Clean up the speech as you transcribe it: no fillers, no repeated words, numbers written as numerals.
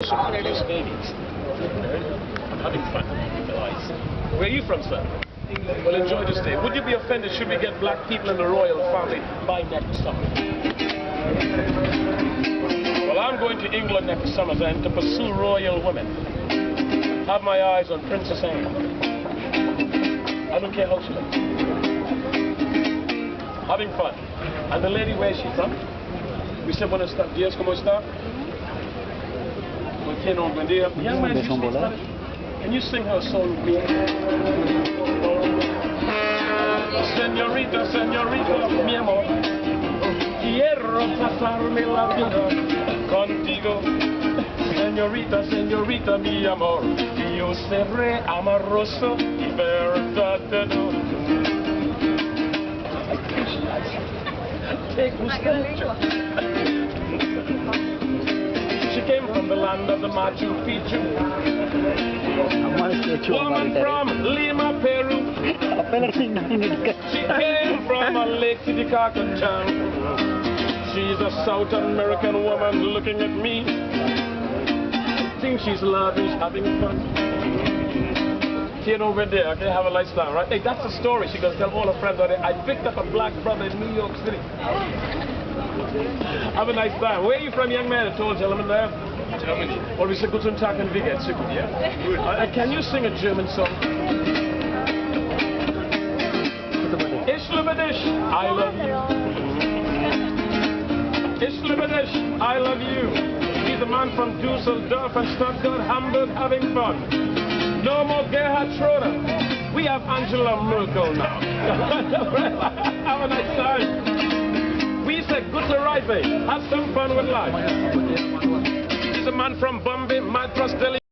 Just babies. I'm having fun. Nice. Where are you from, sir? England. Well, enjoy this day. Would you be offended should we get black people in the royal family by next summer? Well, I'm going to England next summer then to pursue royal women. Have my eyes on Princess Anne. I don't care how she looks. Having fun. And the lady, where is she from? We said, buenos días, ¿cómo está? Young man, you speak Spanish? Can you sing her song with me? Señorita, señorita, mi amor, quiero pasarme la vida contigo. Señorita, señorita, mi amor, yo seré amoroso y verdadero. Take She came from the land of the Machu Picchu. Woman from Lima, Peru. She came from a Lake Titicaca town. She's a South American woman looking at me. Think she's lavish, having fun. Kid over there, okay, have a nice time, right? Hey, that's the story. She goes tell all her friends out there. I picked up a black brother in New York City. Have a nice time. Where are you from, young man? A tall gentleman there? Germany. Well, we say guten Tag and wie geht's? Yeah. Good. Can you sing a German song? Ich liebe dich, I love you. Ich liebe dich, I love you. He's a man from Dusseldorf and Stuttgart, Hamburg, having fun. No more Gerhard Schroeder. We have Angela Merkel now. Have a nice time. We said good to right, have some fun with life. He's a man from Bombay, Madras.